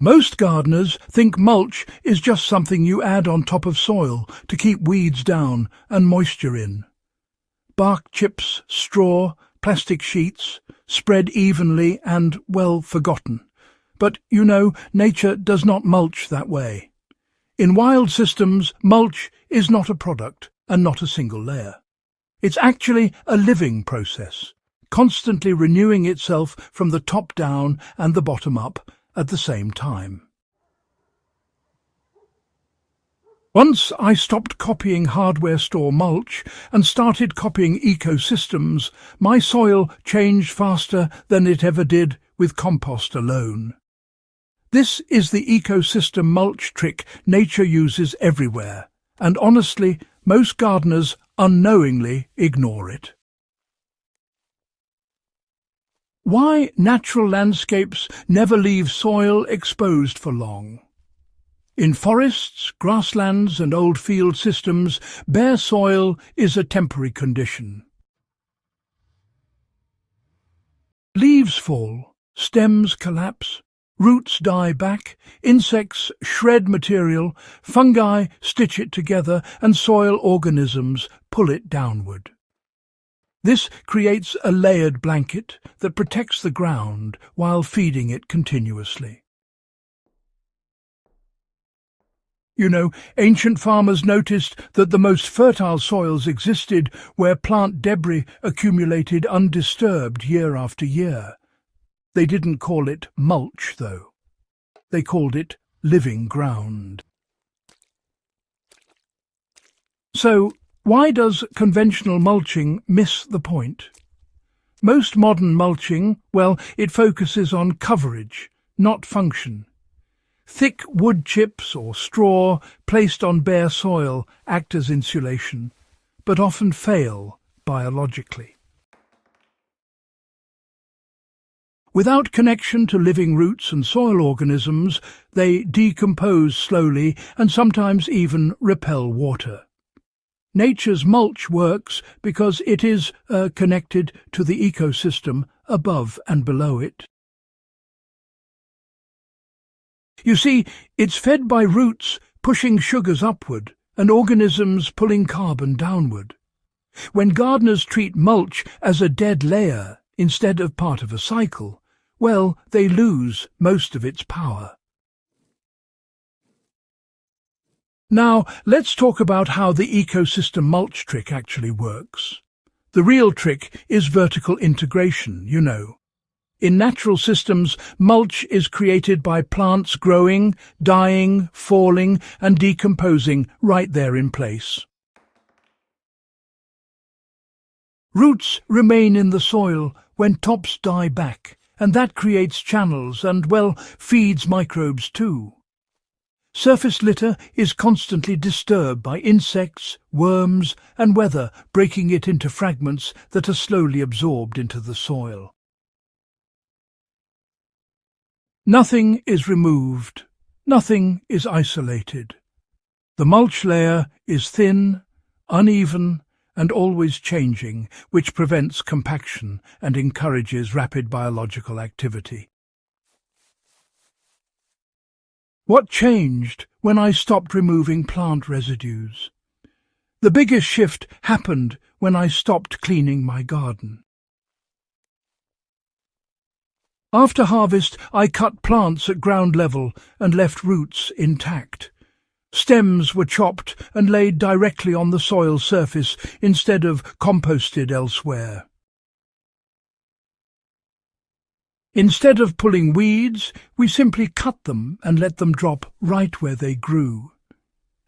Most gardeners think mulch is just something you add on top of soil to keep weeds down and moisture in. Bark chips, straw, plastic sheets, spread evenly and well forgotten. But, you know, nature does not mulch that way. In wild systems, mulch is not a product and not a single layer. It's actually a living process, constantly renewing itself from the top down and the bottom up at the same time. Once I stopped copying hardware store mulch and started copying ecosystems, my soil changed faster than it ever did with compost alone. This is the ecosystem mulch trick nature uses everywhere, and honestly, most gardeners unknowingly ignore it. Why natural landscapes never leave soil exposed for long. In forests, grasslands and old field systems, bare soil is a temporary condition. Leaves fall, stems collapse, roots die back, insects shred material, fungi stitch it together, and soil organisms pull it downward. This creates a layered blanket that protects the ground while feeding it continuously. You know, ancient farmers noticed that the most fertile soils existed where plant debris accumulated undisturbed year after year. They didn't call it mulch, though. They called it living ground. So, why does conventional mulching miss the point? Most modern mulching, well, it focuses on coverage, not function. Thick wood chips or straw placed on bare soil act as insulation, but often fail biologically. Without connection to living roots and soil organisms, they decompose slowly and sometimes even repel water. Nature's mulch works because it is connected to the ecosystem above and below it. You see, it's fed by roots pushing sugars upward and organisms pulling carbon downward. When gardeners treat mulch as a dead layer instead of part of a cycle, well, they lose most of its power. Now, let's talk about how the ecosystem mulch trick actually works. The real trick is vertical integration, you know. In natural systems, mulch is created by plants growing, dying, falling, and decomposing right there in place. Roots remain in the soil when tops die back, and that creates channels and, well, feeds microbes too. Surface litter is constantly disturbed by insects, worms, and weather, breaking it into fragments that are slowly absorbed into the soil. Nothing is removed, nothing is isolated. The mulch layer is thin, uneven, and always changing, which prevents compaction and encourages rapid biological activity. What changed when I stopped removing plant residues? The biggest shift happened when I stopped cleaning my garden. After harvest, I cut plants at ground level and left roots intact. Stems were chopped and laid directly on the soil surface instead of composted elsewhere. Instead of pulling weeds, we simply cut them and let them drop right where they grew.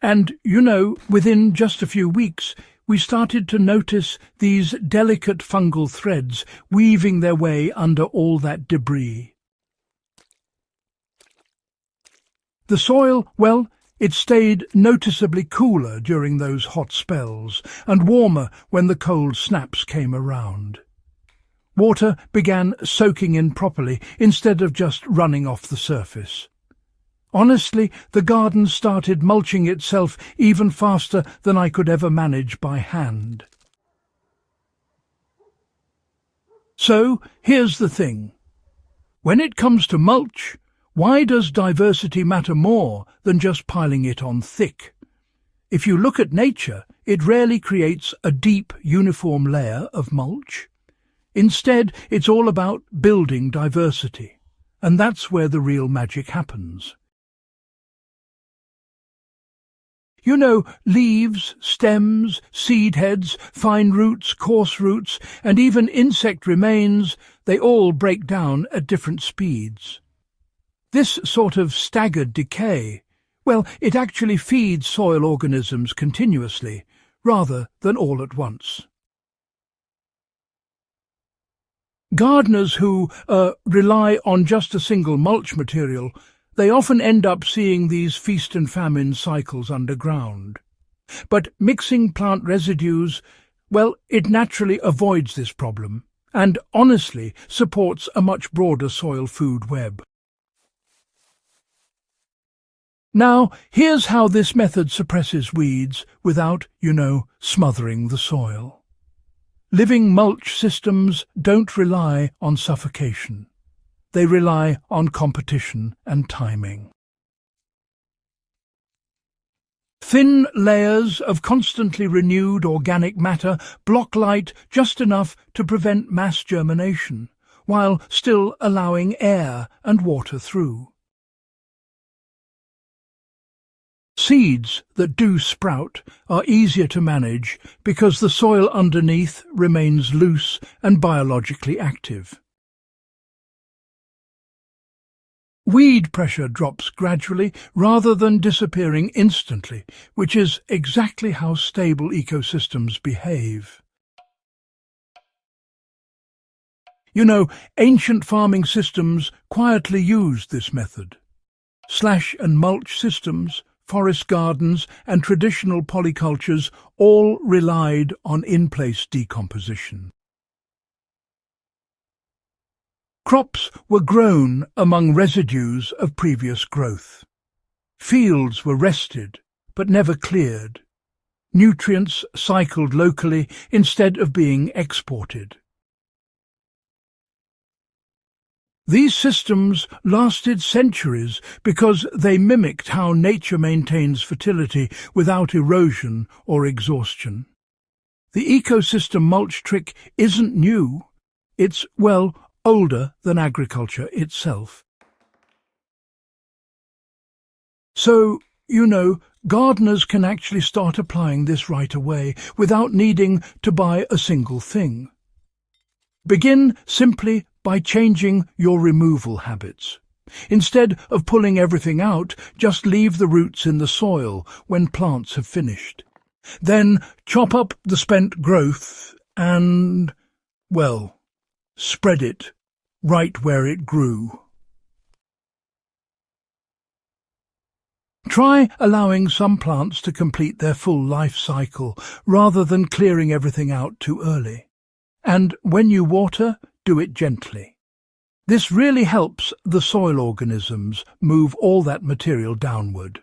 And, you know, within just a few weeks, we started to notice these delicate fungal threads weaving their way under all that debris. The soil, well, it stayed noticeably cooler during those hot spells and warmer when the cold snaps came around. Water began soaking in properly instead of just running off the surface. Honestly, the garden started mulching itself even faster than I could ever manage by hand. So, here's the thing. When it comes to mulch, Why does diversity matter more than just piling it on thick? If you look at nature, it rarely creates a deep, uniform layer of mulch. Instead, it's all about building diversity, and that's where the real magic happens. You know, leaves, stems, seed heads, fine roots, coarse roots, and even insect remains, they all break down at different speeds. This sort of staggered decay, well, it actually feeds soil organisms continuously, rather than all at once. Gardeners who rely on just a single mulch material, they often end up seeing these feast and famine cycles underground. But mixing plant residues, well, it naturally avoids this problem, and honestly supports a much broader soil food web. Now, here's how this method suppresses weeds without, smothering the soil. Living mulch systems don't rely on suffocation. They rely on competition and timing. Thin layers of constantly renewed organic matter block light just enough to prevent mass germination, while still allowing air and water through. Seeds that do sprout are easier to manage because the soil underneath remains loose and biologically active. Weed pressure drops gradually rather than disappearing instantly, which is exactly how stable ecosystems behave. Ancient farming systems quietly used this method. Slash and mulch systems, forest gardens and traditional polycultures all relied on in-place decomposition. Crops were grown among residues of previous growth. Fields were rested, but never cleared. Nutrients cycled locally instead of being exported. These systems lasted centuries because they mimicked how nature maintains fertility without erosion or exhaustion. The ecosystem mulch trick isn't new. It's, older than agriculture itself. So, gardeners can actually start applying this right away without needing to buy a single thing. Begin simply by changing your removal habits. Instead of pulling everything out, just leave the roots in the soil when plants have finished. Then chop up the spent growth and, spread it right where it grew. Try allowing some plants to complete their full life cycle rather than clearing everything out too early. And when you water, do it gently. This really helps the soil organisms move all that material downward.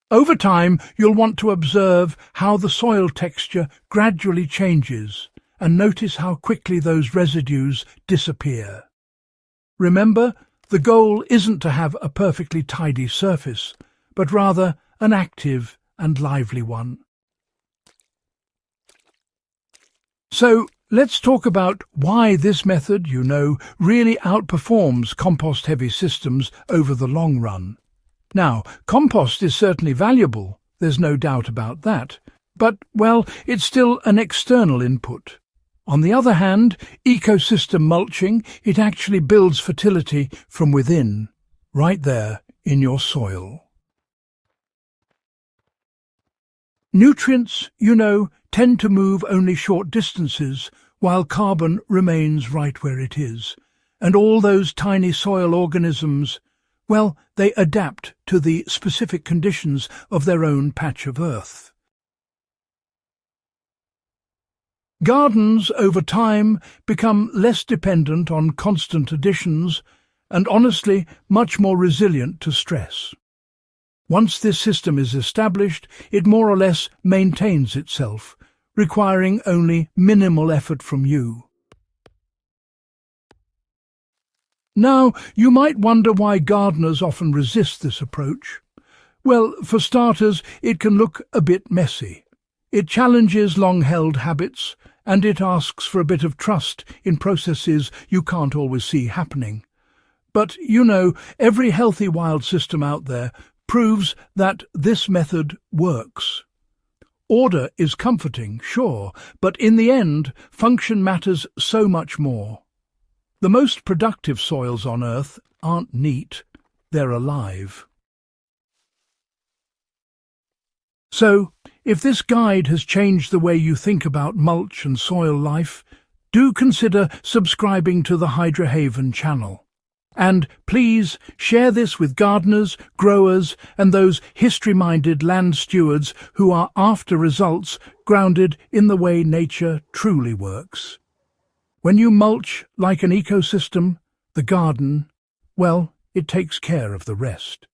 Over time, you'll want to observe how the soil texture gradually changes and notice how quickly those residues disappear. Remember, the goal isn't to have a perfectly tidy surface, but rather an active and lively one. So, let's talk about why this method, really outperforms compost-heavy systems over the long run. Now, compost is certainly valuable, there's no doubt about that, but, it's still an external input. On the other hand, ecosystem mulching, it actually builds fertility from within, right there in your soil. Nutrients, tend to move only short distances, while carbon remains right where it is. And all those tiny soil organisms, they adapt to the specific conditions of their own patch of earth. Gardens, over time, become less dependent on constant additions and, honestly, much more resilient to stress. Once this system is established, it more or less maintains itself, requiring only minimal effort from you. Now, you might wonder why gardeners often resist this approach. Well, for starters, it can look a bit messy. It challenges long-held habits, and it asks for a bit of trust in processes you can't always see happening. But, every healthy wild system out there proves that this method works. Order is comforting, sure, but in the end, function matters so much more. The most productive soils on Earth aren't neat, they're alive. So, if this guide has changed the way you think about mulch and soil life, do consider subscribing to the Hydrahaven channel. And please share this with gardeners, growers, and those history-minded land stewards who are after results grounded in the way nature truly works. When you mulch like an ecosystem, the garden, well, it takes care of the rest.